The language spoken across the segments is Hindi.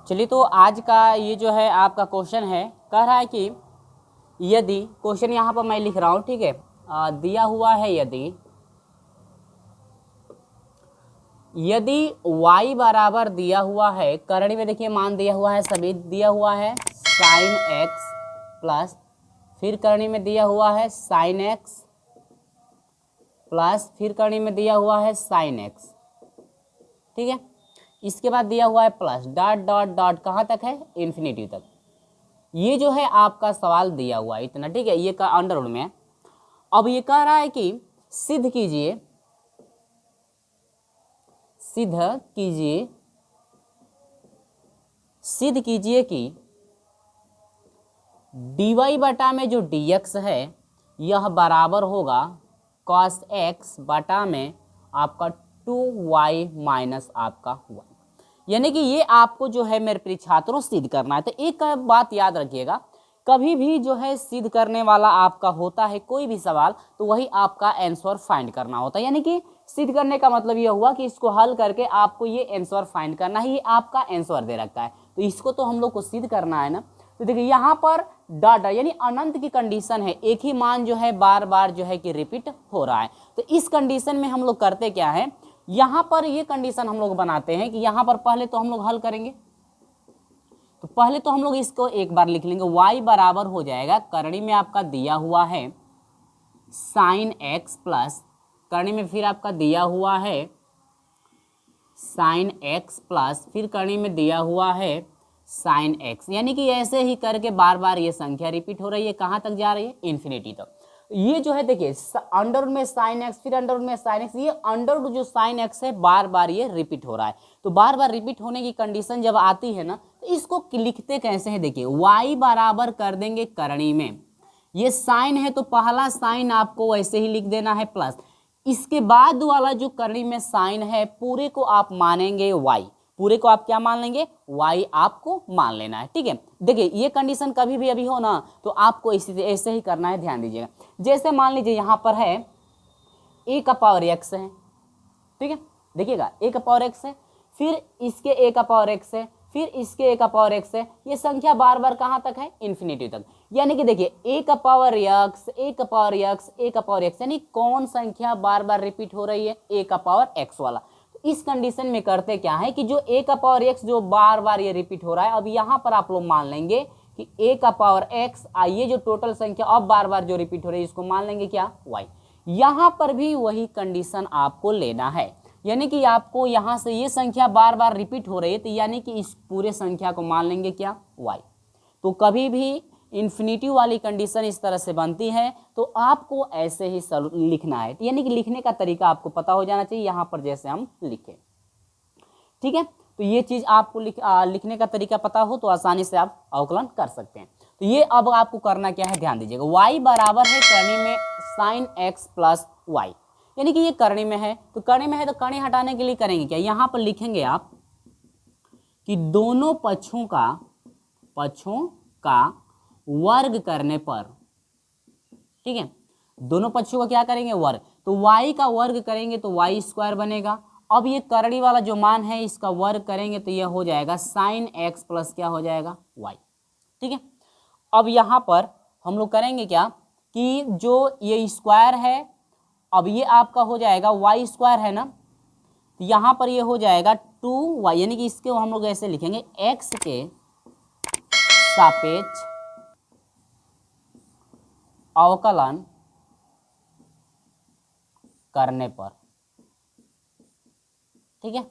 चलिए, तो आज का ये जो है आपका क्वेश्चन है, कह रहा है कि यदि क्वेश्चन यहाँ पर मैं लिख रहा हूँ, ठीक है, दिया हुआ है यदि y बराबर दिया हुआ है, करणी में देखिए मान दिया हुआ है, सभी दिया हुआ है साइन x प्लस, फिर करणी में दिया हुआ है साइन x प्लस, फिर करणी में दिया हुआ है साइन x, ठीक है। इसके बाद दिया हुआ है प्लस डॉट डॉट डॉट, कहाँ तक है? इन्फिनिटी तक। ये जो है आपका सवाल दिया हुआ है इतना, ठीक है, ये का अंडरवुड में है। अब ये कह रहा है कि सिद्ध कीजिए कि dy बटा में जो dx है यह बराबर होगा cos x बटा में आपका 2y माइनस आपका y। यानी कि ये आपको जो है मेरे प्रिय छात्रों सिद्ध करना है। तो एक बात याद रखिएगा, कभी भी जो है सिद्ध करने वाला आपका होता है कोई भी सवाल, तो वही आपका आंसर फाइंड करना होता है। यानी कि सिद्ध करने का मतलब ये हुआ कि इसको हल करके आपको ये आंसर फाइंड करना है, ये आपका आंसर दे रखा है, तो इसको तो हम लोग को सिद्ध करना है ना। तो देखिए यहाँ पर डॉट यानी अनंत की कंडीशन है, एक ही मान जो है बार बार जो है कि रिपीट हो रहा है। तो इस कंडीशन में हम लोग करते क्या है, यहाँ पर ये कंडीशन हम लोग बनाते हैं कि यहाँ पर पहले तो हम लोग हल करेंगे। तो पहले तो हम लोग इसको एक बार लिख लेंगे, y बराबर हो जाएगा, करणी में आपका दिया हुआ है साइन x प्लस, करणी में फिर आपका दिया हुआ है साइन x प्लस, फिर करणी में दिया हुआ है साइन x। यानी कि ऐसे ही करके बार बार ये संख्या रिपीट हो रही है, कहाँ तक जा रही है? इन्फिनिटी तक। ये जो है देखिए अंडर में साइन x, फिर अंडर में साइन x, ये अंडर जो साइन x है बार बार ये रिपीट हो रहा है। तो बार बार रिपीट होने की कंडीशन जब आती है ना, तो इसको लिखते कैसे हैं? देखिए y बराबर कर देंगे करणी में, ये साइन है तो पहला साइन आपको वैसे ही लिख देना है प्लस, इसके बाद वाला जो करणी में साइन है पूरे को आप मानेंगे y, पूरे को आप क्या मान लेंगे? y आपको मान लेना है, ठीक है। देखिए ये कंडीशन कभी भी अभी हो ना, तो आपको ऐसे ही करना है, ध्यान दीजिएगा। जैसे मान लीजिए यहाँ पर है a का पावर x है, ठीक है, देखिएगा a का पावर x है, फिर इसके a का पावर x है, फिर इसके a का पावर x है, ये संख्या बार बार कहाँ तक है? इन्फिनिटी तक। यानी कि देखिए a का पावर x, a का पावर x, a का पावर x, यानी कौन संख्या बार बार रिपीट हो रही है? a का पावर x वाला। तो इस कंडीशन में करते क्या है कि जो a का पावर x जो बार बार ये रिपीट हो रहा है, अब यहाँ पर आप लोग मान लेंगे कि a का पावर x, आइए जो टोटल संख्या अब बार बार जो रिपीट हो रही है इसको मान लेंगे क्या? y। यहाँ पर भी वही कंडीशन आपको लेना है, यानी कि आपको यहाँ से ये संख्या बार बार रिपीट हो रही है, तो यानी कि इस पूरे संख्या को मान लेंगे क्या? y। तो कभी भी इन्फिनिटी वाली कंडीशन इस तरह से बनती है, तो आपको ऐसे ही लिखना है, यानी कि लिखने का तरीका आपको पता हो जाना चाहिए, यहाँ पर जैसे हम लिखे, ठीक है। तो ये चीज आपको लिखने का तरीका पता हो तो आसानी से आप अवकलन कर सकते हैं। तो ये अब आपको करना क्या है, ध्यान दीजिएगा, y बराबर है करणी में साइन x प्लस y, यानी कि ये करणी में है, तो करणी में है तो करणी हटाने के लिए करेंगे क्या? यहाँ पर लिखेंगे आप कि दोनों पक्षों का वर्ग करने पर, ठीक है, दोनों पक्षों का क्या करेंगे? वर्ग। तो y का वर्ग करेंगे तो y स्क्वायर बनेगा। अब ये करणी वाला जो मान है इसका वर्ग करेंगे तो यह हो जाएगा साइन x प्लस क्या हो जाएगा? y, ठीक है। अब यहाँ पर हम लोग करेंगे क्या कि जो ये स्क्वायर है, अब ये आपका हो जाएगा y स्क्वायर है ना, तो यहाँ पर ये हो जाएगा 2y, यानी कि इसके हम लोग ऐसे लिखेंगे x के सापेक्ष अवकलन करने पर, ठीक है,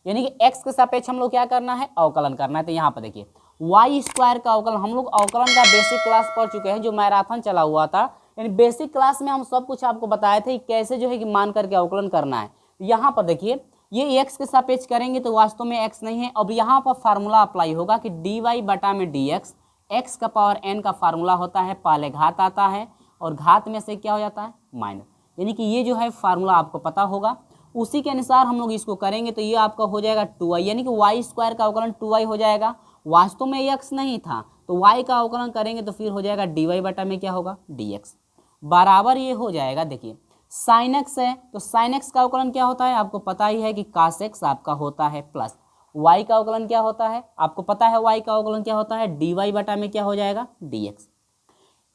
यानी कि x के सापेक्ष हम लोग क्या करना है? अवकलन करना है। तो यहाँ पर देखिए y स्क्वायर का अवकलन, हम लोग अवकलन का बेसिक क्लास पढ़ चुके हैं, जो मैराथन चला हुआ था, यानी बेसिक क्लास में हम सब कुछ आपको बताए थे कैसे जो है कि मान करके अवकलन करना है। यहाँ पर देखिए ये x के सापेक्ष करेंगे तो वास्तव में x नहीं है। अब यहाँ पर फार्मूला अप्लाई होगा कि dy बटा में dx, x का पावर n का फार्मूला होता है, पहले घात आता है और घात में से क्या हो जाता है? माइनस, यानी कि ये जो है फार्मूला आपको पता होगा, उसी के अनुसार हम लोग इसको करेंगे तो ये आपका हो जाएगा 2y, यानी कि y स्क्वायर का अवकलन 2y हो जाएगा। वास्तव में x नहीं था तो y का अवकलन करेंगे तो फिर हो जाएगा dy बटा में क्या होगा? dx बराबर ये हो जाएगा, देखिए साइन x है तो साइन x का अवकलन क्या होता है? आपको पता ही है कि cos x आपका होता है प्लस, y का अवकलन क्या होता है, आपको पता है y का अवकलन क्या होता है, dy बटा में क्या हो जाएगा, dx।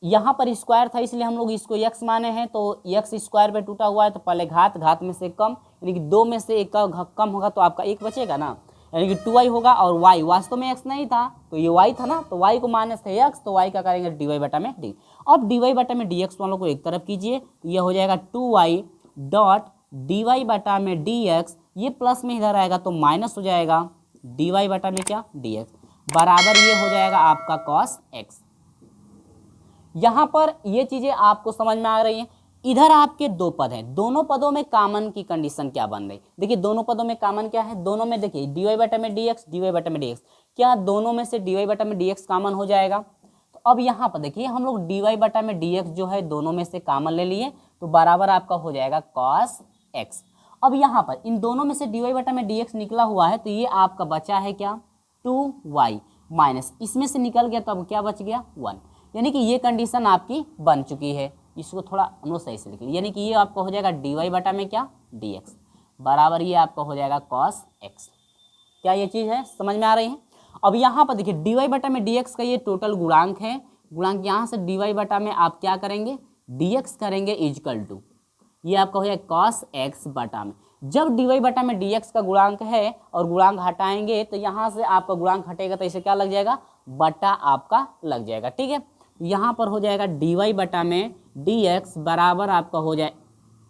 यहाँ पर स्क्वायर था इसलिए हम लोग इसको x माने हैं, तो x स्क्वायर पे टूटा हुआ है तो पहले घात में से कम, यानी कि 2 में से 1 का कम होगा तो आपका 1 बचेगा ना, यानी कि 2y होगा। और y वास्तव में x नहीं था तो ये y था ना, तो y को माइनस है x, तो y का करेंगे dy बटा में d। अब dy बटा में dx वालों को एक तरफ कीजिए तो ये हो जाएगा 2y डॉट dy बटा में dx, ये प्लस में इधर आएगा तो माइनस हो जाएगा dy बटा में क्या, dx बराबर ये हो जाएगा आपका cos x। यहाँ पर ये चीजें आपको समझ में आ रही हैं। इधर आपके दो पद हैं, दोनों पदों में कॉमन की कंडीशन क्या बन रही, देखिए दोनों पदों में कॉमन क्या है, दोनों में देखिए dy बटा में dx, dy बटा में dx, क्या दोनों में से dy बटा में dx कॉमन हो जाएगा। तो अब यहाँ पर देखिए हम लोग dy बटा में dx जो है दोनों में से कॉमन ले लिए तो बराबर आपका हो जाएगा cos x। अब यहाँ पर इन दोनों में से dy बटा में dx निकला हुआ है तो ये आपका बचा है क्या, 2y माइनस इसमें से निकल गया तो अब क्या बच गया, 1, यानी कि ये कंडीशन आपकी बन चुकी है। इसको थोड़ा हम लोग सही से लिख लें, यानी कि ये आपका हो जाएगा dy बटा में क्या, dx बराबर ये आपका हो जाएगा cos x। क्या ये चीज़ है समझ में आ रही है। अब यहाँ पर देखिए dy बटा में dx का ये टोटल गुणांक है, गुणांक यहाँ से dy बटा में आप क्या करेंगे, dx करेंगे इजकल टू ये आपका हो जाएगा cos x बटा में। जब dy बटा में dx का गुणांक है और गुणांक हटाएंगे तो यहाँ से आपका गुणांक हटेगा तो इसे क्या लग जाएगा, बटा आपका लग जाएगा, ठीक है। यहाँ पर हो जाएगा dy बटा में dx बराबर आपका हो जाए,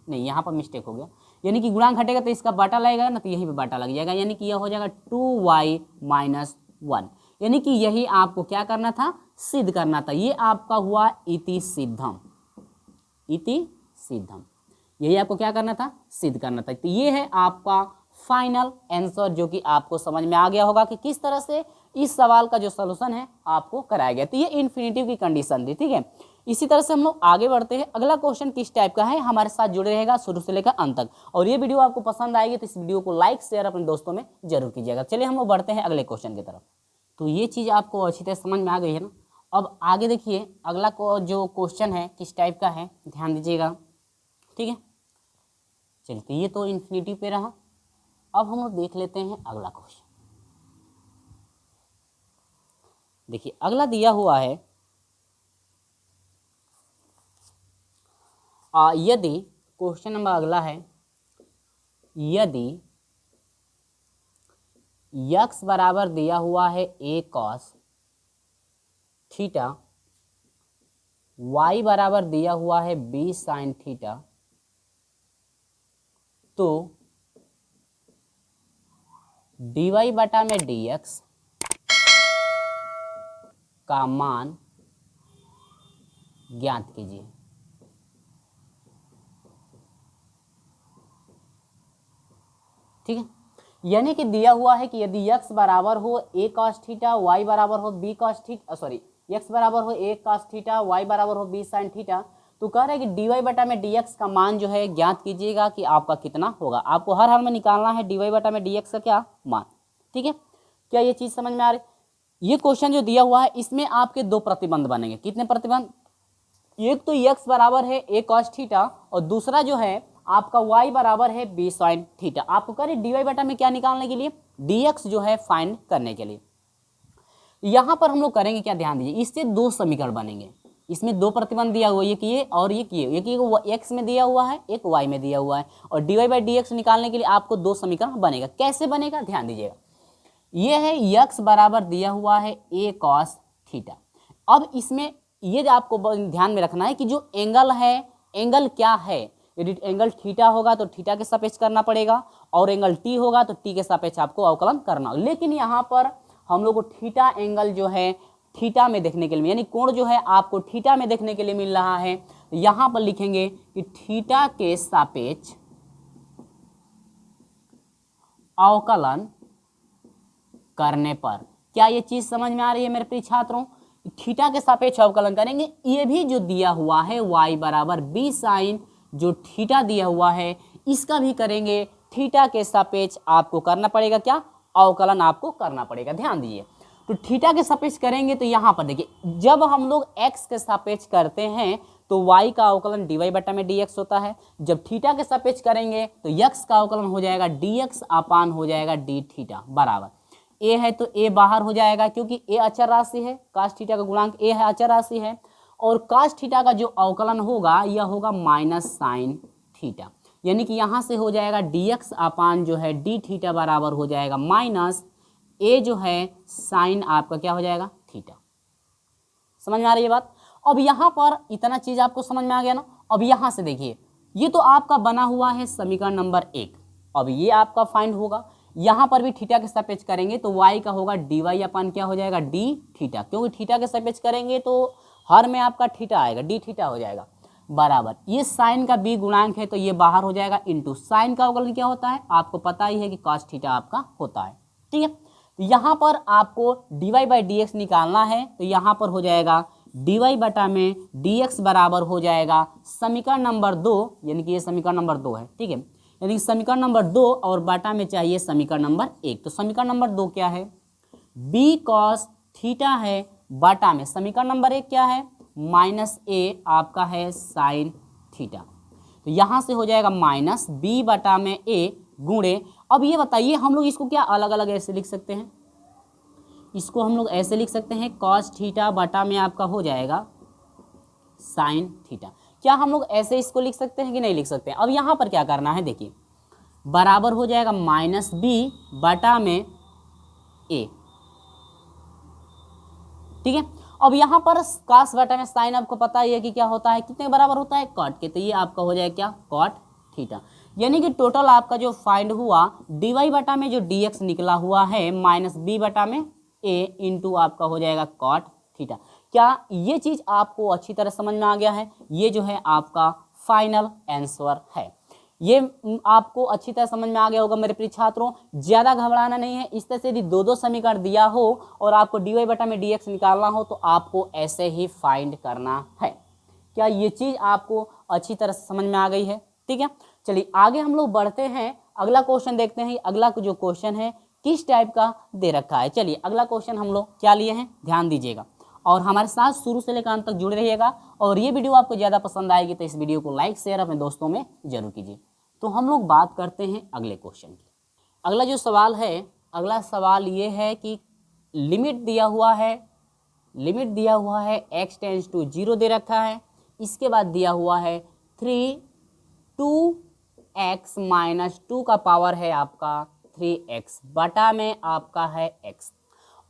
नहीं यहाँ पर मिस्टेक हो गया, यानी कि गुणांक घटेगा तो इसका बाटा लगेगा ना, तो यहीं पे बाटा लग जाएगा, यानी कि यह हो जाएगा 2y माइनस 1, यानी कि यही आपको क्या करना था, सिद्ध करना था। ये आपका हुआ इति सिद्धम, इति सिद्धम, यही आपको क्या करना था, सिद्ध करना था। तो ये है आपका फाइनल आंसर जो कि आपको समझ में आ गया होगा कि किस तरह से इस सवाल का जो सलूशन है आपको कराया गया। तो ये इन्फिनिटिव की कंडीशन थी, ठीक है। इसी तरह से हम लोग आगे बढ़ते हैं। अगला क्वेश्चन किस टाइप का है, हमारे साथ जुड़े रहेगा शुरू से लेकर अंत तक। और ये वीडियो आपको पसंद आएगी तो इस वीडियो को लाइक शेयर अपने दोस्तों में जरूर कीजिएगा। चलिए हम लोग बढ़ते हैं अगले क्वेश्चन की तरफ। तो ये चीज़ आपको अच्छी तरह समझ में आ गई है ना। अब आगे देखिए अगला जो क्वेश्चन है किस टाइप का है, ध्यान दीजिएगा, ठीक है। चलिए तो ये तो इन्फिनिटिव पे रहा। अब हम लोग देख लेते हैं अगला क्वेश्चन। देखिए अगला दिया हुआ है, यदि क्वेश्चन नंबर अगला है, यदि x बराबर दिया हुआ है a cos थीटा, y बराबर दिया हुआ है b sin थीटा, तो dy बटा में dx का मान ज्ञात कीजिए। ठीक है, यानी कि दिया हुआ है कि यदि x बराबर हो a cos थीटा, y बराबर हो b cos theta, sorry x बराबर हो a cos थीटा, y बराबर हो b sin थीटा, तो कह रहा है कि dy बटा में dx का मान जो है ज्ञात कीजिएगा कि आपका कितना होगा। आपको हर हाल में निकालना है dy बटा में dx का क्या मान, ठीक है। क्या ये चीज समझ में आ रही। ये क्वेश्चन जो दिया हुआ है इसमें आपके दो प्रतिबंध बनेंगे। कितने प्रतिबंध, एक तो x बराबर है a cos थीटा और दूसरा जो है आपका y बराबर है b sin थीटा। आपको करें dy बटा में क्या निकालने के लिए, dx जो है फाइंड करने के लिए। यहां पर हम लोग करेंगे क्या, ध्यान दीजिए, इससे दो समीकरण बनेंगे। इसमें दो प्रतिबंध दिया हुआ है, एक ये और एक ये, एक x में दिया हुआ है, एक y में दिया हुआ है, और dy बाई dx निकालने के लिए आपको दो समीकरण बनेगा। कैसे बनेगा ध्यान दीजिएगा, ये है x बराबर दिया हुआ है a cos थीटा। अब इसमें ये आपको ध्यान में रखना है कि जो एंगल है, एंगल क्या है, यदि एंगल थीटा होगा तो थीटा के सापेक्ष करना पड़ेगा, और एंगल टी होगा तो टी के सापेक्ष आपको अवकलन करना होगा। लेकिन यहाँ पर हम लोग को थीटा एंगल जो है थीटा में देखने के लिए, यानी कोण जो है आपको थीटा में देखने के लिए मिल रहा है। यहाँ पर लिखेंगे कि थीटा के सापेक्ष अवकलन करने पर, क्या ये चीज समझ में आ रही है मेरे प्रिय छात्रों, थीटा के सापेक्ष अवकलन करेंगे। ये भी जो दिया हुआ है y बराबर b साइन जो थीटा दिया हुआ है इसका भी करेंगे, थीटा के सापेक्ष आपको करना पड़ेगा क्या, अवकलन आपको करना पड़ेगा। ध्यान दीजिए, तो थीटा के सापेक्ष करेंगे तो यहाँ पर देखिए जब हम लोग x के सापेक्ष करते हैं तो y का अवकलन dy बटा में dx होता है। जब थीटा के सापेक्ष करेंगे तो x का अवकलन हो जाएगा dx अपान हो जाएगा d थीटा बराबर। ए है तो ए बाहर हो जाएगा क्योंकि ए अचर राशि है, cos थीटा का गुणांक ए है, अचर राशि है। और cos थीटा का जो अवकलन होगा यह होगा माइनस साइन थीटा, यानी कि यहाँ से हो जाएगा dx अपान जो है डी थीटा बराबर हो जाएगा माइनस ए जो है साइन आपका क्या हो जाएगा थीटा। समझ में आ रही है बात। अब यहाँ पर इतना चीज आपको समझ में आ गया ना। अब यहाँ से देखिए ये तो आपका बना हुआ है समीकरण नंबर 1। अब ये आपका फाइंड होगा, यहाँ पर भी थीटा के सापेक्ष करेंगे तो y का होगा dy अपान क्या हो जाएगा डी थीटा, क्योंकि थीटा के सापेक्ष करेंगे तो हर में आपका थीटा आएगा, डी थीटा हो जाएगा बराबर ये साइन का b गुणांक है तो ये बाहर हो जाएगा इंटू साइन का अवकलन क्या होता है आपको पता ही है कि cos थीटा आपका होता है। ठीक है, तो यहाँ पर आपको dy बाई डी एक्स निकालना है तो यहाँ पर हो जाएगा dy बटा में dx बराबर हो जाएगा समीकरण नंबर 2, यानी कि ये समीकरण नंबर 2 है। ठीक है, यानी कि समीकरण नंबर 2 और बटा में चाहिए समीकरण नंबर 1। तो समीकरण नंबर 2 क्या है b cos थीटा है, बटा में समीकरण नंबर 1 क्या है माइनस ए आपका है साइन थीटा। तो यहाँ से हो जाएगा माइनस b बटा में a गुणे। अब ये बताइए हम लोग इसको क्या अलग अलग ऐसे लिख सकते हैं, इसको हम लोग ऐसे लिख सकते हैं cos थीटा बटा में आपका हो जाएगा साइन थीटा। क्या हम लोग ऐसे इसको लिख सकते हैं कि नहीं लिख सकते हैं। अब यहाँ पर क्या करना है देखिए बराबर हो जाएगा माइनस b बटा में a। ठीक है, अब यहाँ पर cos बटा में साइन आपको पता ही है कि क्या होता है, कितने बराबर होता है cot के, तो ये आपका हो जाएगा क्या cot थीटा। यानी कि टोटल आपका जो फाइंड हुआ dy बटा में जो dx निकला हुआ है माइनस b बटा में a इंटू आपका हो जाएगा cot थीटा। क्या ये चीज आपको अच्छी तरह समझ में आ गया है। ये जो है आपका फाइनल आंसर है, ये आपको अच्छी तरह समझ में आ गया होगा मेरे प्रिय छात्रों। ज्यादा घबराना नहीं है, इस तरह से यदि दो समीकरण दिया हो और आपको dy बटा में dx निकालना हो तो आपको ऐसे ही फाइंड करना है। क्या ये चीज आपको अच्छी तरह से समझ में आ गई है। ठीक है, चलिए आगे हम लोग बढ़ते हैं, अगला क्वेश्चन देखते हैं। अगला जो क्वेश्चन है किस टाइप का दे रखा है। चलिए अगला क्वेश्चन हम लोग क्या लिए हैं ध्यान दीजिएगा और हमारे साथ शुरू से लेकर अंत तक जुड़े रहिएगा। और ये वीडियो आपको ज़्यादा पसंद आएगी तो इस वीडियो को लाइक शेयर अपने दोस्तों में जरूर कीजिए। तो हम लोग बात करते हैं अगले क्वेश्चन की। अगला जो सवाल है, अगला सवाल ये है कि लिमिट दिया हुआ है x टेंस टू 0 दे रखा है। इसके बाद दिया हुआ है 2x माइनस 2 का पावर है आपका 3x बटा में आपका है x।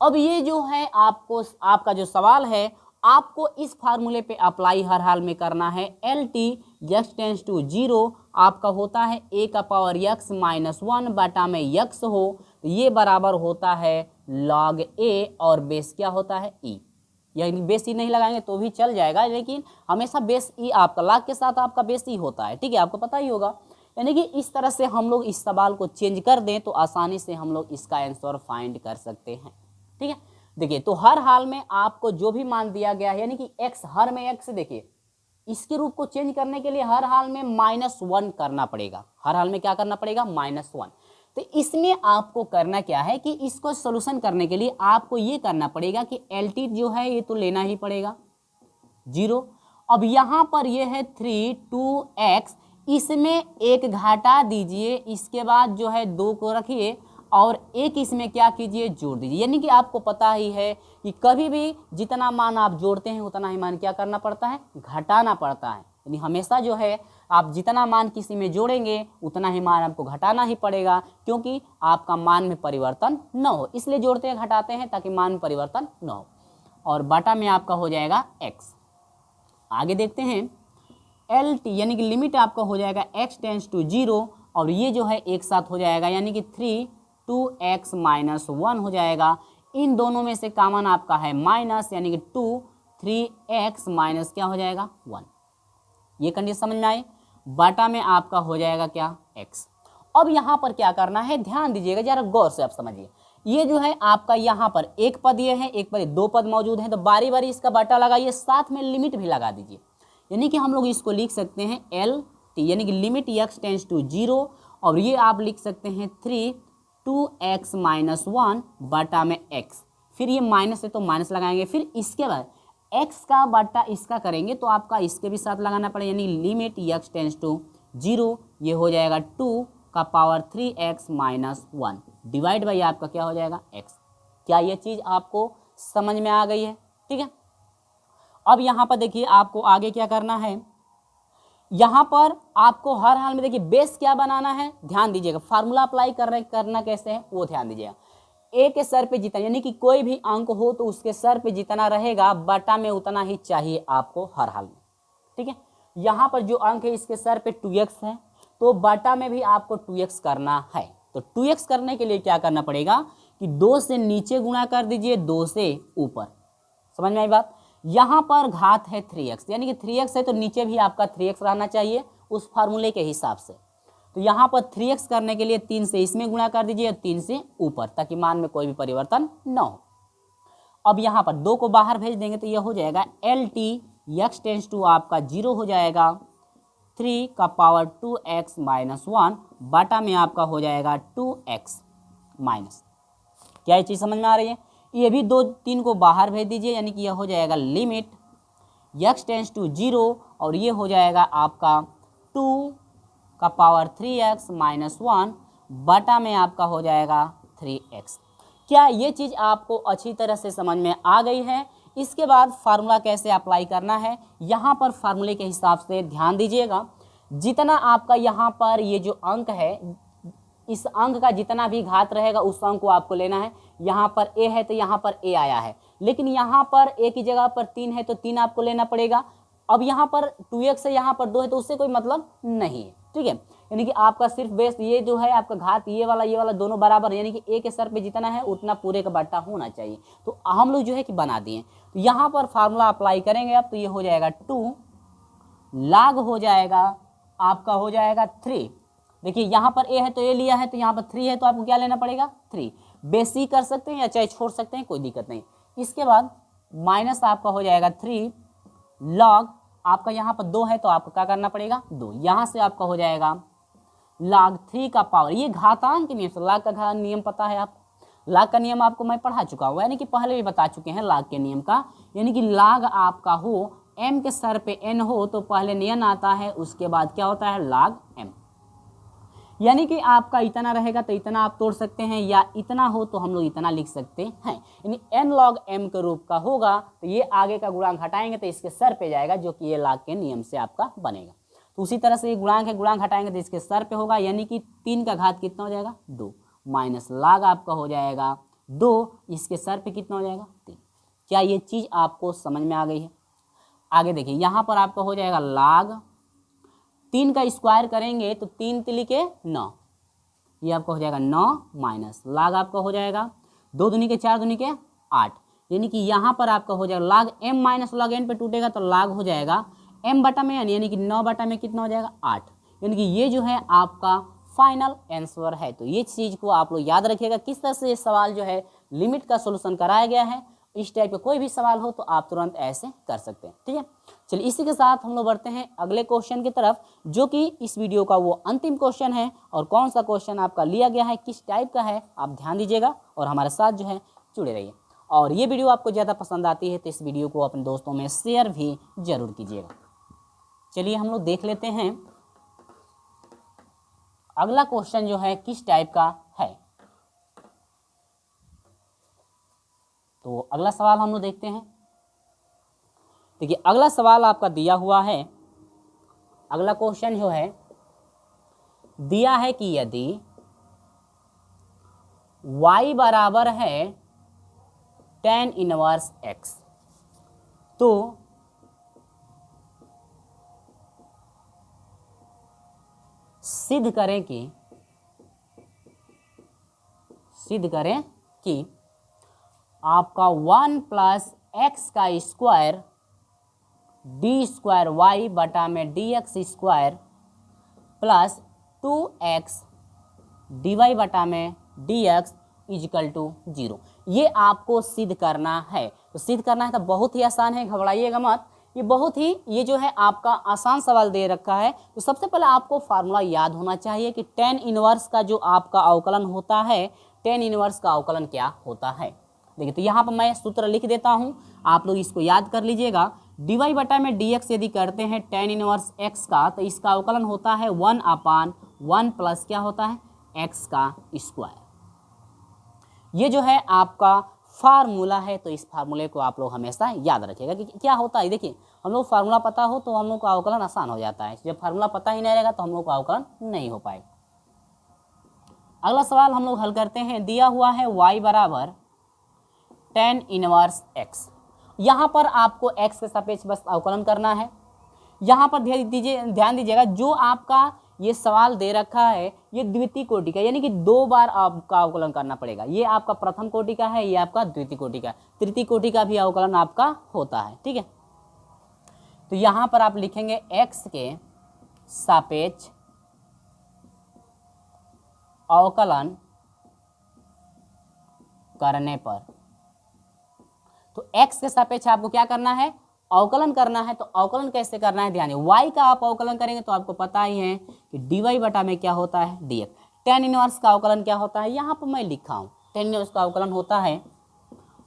अब ये जो है आपको आपका जो सवाल है आपको इस फार्मूले पे अप्लाई हर हाल में करना है। LT x टेंस टू 0 आपका होता है a का पावर x माइनस 1 बटा में x हो तो ये बराबर होता है log a और बेस क्या होता है e। यानी बेस ई नहीं लगाएंगे तो भी चल जाएगा, लेकिन हमेशा बेस ई आपका log के साथ आपका बेस ई होता है। ठीक है, आपको पता ही होगा। यानी कि इस तरह से हम लोग इस सवाल को चेंज कर दें तो आसानी से हम लोग इसका आंसर फाइंड कर सकते हैं। ठीक है, देखिए तो हर हाल में आपको जो भी मान दिया गया है यानी कि x हर में x, देखिए इसके रूप को चेंज करने के लिए हर हाल में -1 करना पड़ेगा। हर हाल में क्या करना पड़ेगा -1। तो इसमें आपको करना क्या है कि इसको सोल्यूशन करने के लिए आपको ये करना पड़ेगा कि LT जो है ये तो लेना ही पड़ेगा 0। अब यहाँ पर ये है 3 2x, इसमें एक घटा दीजिए, इसके बाद जो है 2 को रखिए और एक इसमें क्या कीजिए जोड़ दीजिए। यानी कि आपको पता ही है कि कभी भी जितना मान आप जोड़ते हैं उतना ही मान क्या करना पड़ता है घटाना पड़ता है। यानी हमेशा जो है आप जितना मान किसी में जोड़ेंगे उतना ही मान आपको घटाना ही पड़ेगा, क्योंकि आपका मान में परिवर्तन न हो, इसलिए जोड़ते हैं घटाते हैं ताकि मान में परिवर्तन न हो। और बटा में आपका हो जाएगा x। आगे देखते हैं LT यानी कि लिमिट आपका हो जाएगा x टेंस टू 0 और ये जो है एक साथ हो जाएगा यानी कि 3 2x माइनस 1 हो जाएगा। इन दोनों में से कॉमन आपका है माइनस यानी कि 2 3x माइनस क्या हो जाएगा 1। ये कंडीशन समझ में आई। बटा में आपका हो जाएगा क्या x। अब यहाँ पर क्या करना है ध्यान दीजिएगा जरा गौर से आप समझिए। ये जो है आपका यहाँ पर एक पद ये है, एक पद दो पद मौजूद हैं तो बारी बारी इसका बटा लगाइए, साथ में लिमिट भी लगा दीजिए। यानी कि हम लोग इसको लिख सकते हैं LT यानी कि लिमिट x टेंस टू 0 और ये आप लिख सकते हैं 3 2x माइनस 1 बटा में x। फिर ये माइनस है तो माइनस लगाएंगे, फिर इसके बाद x का बटा इसका करेंगे तो आपका इसके भी साथ लगाना पड़ेगा यानी लिमिट x टेंस टू 0 ये हो जाएगा 2 का power 3x minus 1 divide by आपका क्या हो जाएगा x। क्या ये चीज़ आपको समझ में आ गई है? ठीक है, अब यहाँ पर देखिए आपको आगे क्या करना है, यहाँ पर आपको हर हाल में देखिए बेस क्या बनाना है, ध्यान दीजिएगा। फार्मूला अप्लाई करना कैसे है वो ध्यान दीजिएगा। ए के सर पे जितना, यानी कि कोई भी अंक हो तो उसके सर पे जितना रहेगा बटा में उतना ही चाहिए आपको हर हाल में। ठीक है, यहाँ पर जो अंक है इसके सर पे 2x है तो बटा में भी आपको 2x करना है। तो 2x करने के लिए क्या करना पड़ेगा कि 2 से नीचे गुणा कर दीजिए 2 से ऊपर। समझ में आई बात? यहाँ पर घात है 3x, यानी कि 3x है तो नीचे भी आपका 3x रहना चाहिए उस फार्मूले के हिसाब से। तो यहाँ पर 3x करने के लिए 3 से इसमें गुणा कर दीजिए 3 से ऊपर, ताकि मान में कोई भी परिवर्तन न हो। अब यहाँ पर 2 को बाहर भेज देंगे तो यह हो जाएगा LT x टेंस टू आपका 0 हो जाएगा 3 का पावर 2x माइनस 1 बटा में आपका हो जाएगा 2x माइनस। क्या ये चीज़ समझ में आ रही है? ये भी 2 3 को बाहर भेज दीजिए, यानी कि यह हो जाएगा लिमिट x टेंस टू 0 और ये हो जाएगा आपका 2 का पावर 3x माइनस 1 बटा में आपका हो जाएगा 3x। क्या ये चीज़ आपको अच्छी तरह से समझ में आ गई है? इसके बाद फार्मूला कैसे अप्लाई करना है, यहाँ पर फार्मूले के हिसाब से ध्यान दीजिएगा। जितना आपका यहाँ पर ये जो अंक है, इस अंक का जितना भी घात रहेगा उस अंक को आपको लेना है। यहाँ पर a है तो यहाँ पर a आया है, लेकिन यहाँ पर a की जगह पर 3 है तो 3 आपको लेना पड़ेगा। अब यहाँ पर 2x है, यहाँ पर 2 है तो उससे कोई मतलब नहीं है। ठीक है, यानी कि आपका सिर्फ बेस ये जो है आपका घात ये वाला दोनों बराबर, यानी कि a के सर पे जितना है उतना पूरे का बट्टा होना चाहिए। तो हम लोग जो है कि बना दिए। तो यहाँ पर फार्मूला अप्लाई करेंगे अब तो ये हो जाएगा 2 log हो जाएगा आपका हो जाएगा 3। देखिए यहाँ पर a है तो a लिया है तो यहाँ पर 3 है तो आपको क्या लेना पड़ेगा 3। बेसी कर सकते हैं या चाहे छोड़ सकते हैं, कोई दिक्कत नहीं। इसके बाद माइनस आपका हो जाएगा 3 log आपका यहाँ पर 2 है तो आपको क्या करना पड़ेगा 2। यहाँ से आपका हो जाएगा log 3 का पावर, ये घातांक के नियम से, log का नियम पता है आपको, log का नियम आपको मैं पढ़ा चुका हूँ, यानी कि पहले भी बता चुके हैं log के नियम का। यानी कि log आपका हो m के सर पे n हो तो पहले नियम आता है, उसके बाद क्या होता है log m। यानी कि आपका इतना रहेगा तो इतना आप तोड़ सकते हैं, या इतना हो तो हम लोग इतना लिख सकते हैं। यानी n log m के रूप का होगा तो ये आगे का गुणांक हटाएंगे तो इसके सर पे जाएगा, जो कि ये log के नियम से आपका बनेगा। तो उसी तरह से ये गुणांक है, गुणांक हटाएंगे तो इसके सर पे होगा, यानी कि 3 का घात कितना हो जाएगा 2 माइनस log आपका हो जाएगा 2, इसके सर पे कितना हो जाएगा 3। क्या ये चीज़ आपको समझ में आ गई है? आगे देखिए यहाँ पर आपका हो जाएगा log 3 का स्क्वायर करेंगे तो 3 3 के 9, ये आपका हो जाएगा 9 माइनस log आपका हो जाएगा 2 दूनी के 4 दूनी के 8, यानी कि यहाँ पर आपका हो जाएगा log m minus log n पे टूटेगा तो log हो जाएगा m बटा में n, यानी कि 9 बटा में कितना हो जाएगा 8। यानी कि ये जो है आपका फाइनल आंसर है। तो ये चीज़ को आप लोग याद रखिएगा, किस तरह से ये सवाल जो है लिमिट का सोल्यूशन कराया गया है। इस टाइप का कोई भी सवाल हो तो आप तुरंत ऐसे कर सकते हैं। ठीक है, चलिए इसी के साथ हम लोग बढ़ते हैं अगले क्वेश्चन की तरफ, जो कि इस वीडियो का वो अंतिम क्वेश्चन है। और कौन सा क्वेश्चन आपका लिया गया है, किस टाइप का है, आप ध्यान दीजिएगा और हमारे साथ जो है जुड़े रहिए। और ये वीडियो आपको ज़्यादा पसंद आती है तो इस वीडियो को अपने दोस्तों में शेयर भी जरूर कीजिएगा। चलिए हम लोग देख लेते हैं अगला क्वेश्चन जो है किस टाइप का है। तो अगला सवाल हम लोग देखते हैं। देखिए अगला सवाल आपका दिया हुआ है, अगला क्वेश्चन जो है दिया है कि यदि y बराबर है tan इनवर्स x तो सिद्ध करें कि आपका 1 प्लस एक्स का स्क्वायर डी स्क्वायर वाई बटा में d x square plus 2x d y बटा में डी एक्स इजिकल टू 0, ये आपको सिद्ध करना है। तो सिद्ध करना है तो बहुत ही आसान है, घबराइएगा मत। ये बहुत ही ये जो है आपका आसान सवाल दे रखा है। तो सबसे पहले आपको फार्मूला याद होना चाहिए कि tan इनवर्स का जो आपका अवकलन होता है, tan इनवर्स का अवकलन क्या होता है। देखिए तो यहाँ पर मैं सूत्र लिख देता हूँ, आप लोग इसको याद कर लीजिएगा। डी वाई बटा में डी एक्स यदि करते हैं tan इनवर्स x का तो इसका अवकलन होता है 1/1 प्लस क्या होता है x का स्क्वायर। ये जो है आपका फार्मूला है, तो इस फार्मूले को आप लोग हमेशा याद रखिएगा कि क्या होता है। देखिए हम लोग फार्मूला पता हो तो हम लोग को अवकलन आसान हो जाता है, जब फार्मूला पता ही नहीं रहेगा तो हम लोग को अवकलन नहीं हो पाएगा। अगला सवाल हम लोग हल करते हैं। दिया हुआ है y बराबर tan इनवर्स x। यहाँ पर आपको x के सापेक्ष बस अवकलन करना है। यहाँ पर ध्यान दीजिएगा, जो आपका ये सवाल दे रखा है ये द्वितीय कोटि का, यानी कि 2 बार आपका अवकलन करना पड़ेगा। ये आपका प्रथम कोटि का है, ये आपका द्वितीय कोटि का, तृतीय कोटि का भी अवकलन आपका होता है। ठीक है, तो यहाँ पर आप लिखेंगे x के सापेक्ष अवकलन करने पर, तो x के सापेक्ष आपको क्या करना है, अवकलन करना है। तो अवकलन कैसे करना है, ध्यान, y का आप अवकलन करेंगे तो आपको पता ही है कि dy बटा में क्या होता है, dx। tan इनवर्स का अवकलन क्या होता है, यहाँ पर मैं लिखा हूँ, tan इनवर्स का अवकलन होता है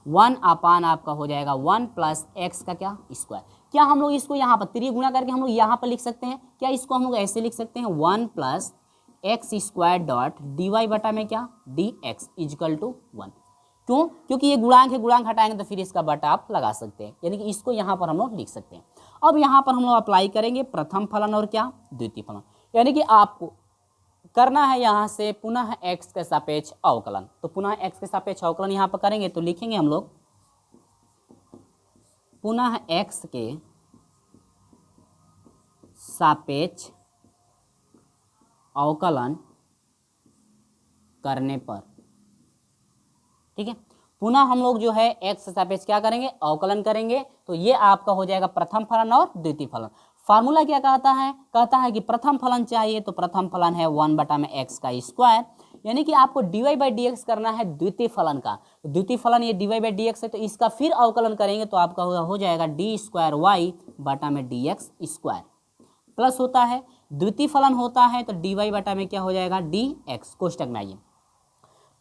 1 अपान आपका हो जाएगा 1 प्लस x का क्या स्क्वायर। क्या हम लोग इसको यहाँ पर त्रिगुणा करके हम लोग यहाँ पर लिख सकते हैं, क्या इसको हम लोग ऐसे लिख सकते हैं 1 plus x square dot d y बटा में क्या डी एक्स इजकल टू 1। क्यों, क्योंकि ये गुणांक है, गुणांक हटाएंगे तो फिर इसका बटा आप लगा सकते हैं, यानी कि इसको यहाँ पर हम लोग लिख सकते हैं। अब यहाँ पर हम लोग अप्लाई करेंगे प्रथम फलन और क्या द्वितीय फलन, यानी कि आपको करना है यहाँ से पुनः x के सापेक्ष अवकलन। तो पुनः x के सापेक्ष अवकलन यहाँ पर करेंगे तो लिखेंगे हम लोग पुनः x के सापेक्ष अवकलन करने पर, ठीक है, पुनः हम लोग जो है x के सापेक्ष क्या करेंगे, अवकलन करेंगे। तो ये आपका हो जाएगा प्रथम फलन और द्वितीय फलन। फार्मूला क्या कहता है कि प्रथम फलन चाहिए तो प्रथम फलन है 1 बटा में x का स्क्वायर, यानी कि आपको dy बाई डी एक्स करना है द्वितीय फलन का। द्वितीय फलन ये dy बाई डी एक्स है, तो इसका फिर अवकलन करेंगे तो आपका हो जाएगा डी स्क्वायर वाई बटा में डी एक्स स्क्वायर, प्लस होता है द्वितीय फलन होता है तो dy बटा में क्या हो जाएगा डी एक्स, कोष्टक में आइए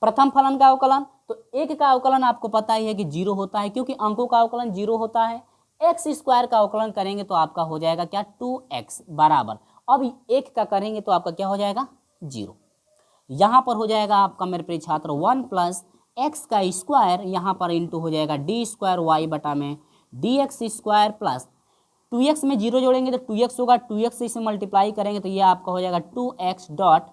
प्रथम फलन का अवकलन। तो एक का अवकलन आपको पता ही है कि 0 होता है, क्योंकि अंकों का अवकलन 0 होता है। एक्स स्क्वायर का अवकलन करेंगे तो आपका हो जाएगा क्या 2x बराबर, अब एक का करेंगे तो आपका क्या हो जाएगा 0। यहाँ पर हो जाएगा आपका मेरे प्रिय छात्र 1 प्लस एक्स का स्क्वायर, यहाँ पर इंटू हो जाएगा डी स्क्वायर वाई बटा में d x square plus 2x में 0 जोड़ेंगे तो 2x होगा, 2x से इसे मल्टीप्लाई करेंगे तो ये आपका हो जाएगा 2x डॉट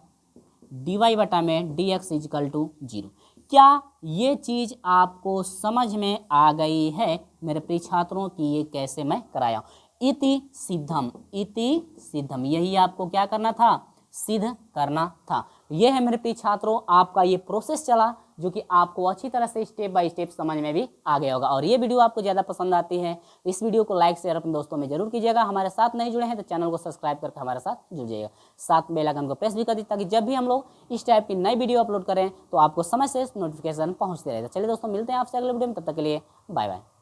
डी वाई बटा में डी एक्स इजकल टू 0। क्या ये चीज़ आपको समझ में आ गई है मेरे प्रिय छात्रों कि ये कैसे मैं कराया? इति सिद्धम, यही आपको क्या करना था, सिद्ध करना था। यह है मेरे प्रिय छात्रों आपका ये प्रोसेस चला, जो कि आपको अच्छी तरह से स्टेप बाय स्टेप समझ में भी आ गया होगा। और ये वीडियो आपको ज़्यादा पसंद आती है तो इस वीडियो को लाइक शेयर अपने दोस्तों में जरूर कीजिएगा। हमारे साथ नहीं जुड़े हैं तो चैनल को सब्सक्राइब करके हमारे साथ जुड़ जाइएगा, साथ बेल आइकन को प्रेस भी कर दीजिए ताकि जब भी हम लोग इस टाइप की नई वीडियो अपलोड करें तो आपको समय से नोटिफिकेशन पहुँचते रहेगा। चलिए दोस्तों, मिलते हैं आपसे अगले वीडियो में, तब तक के लिए बाय बाय।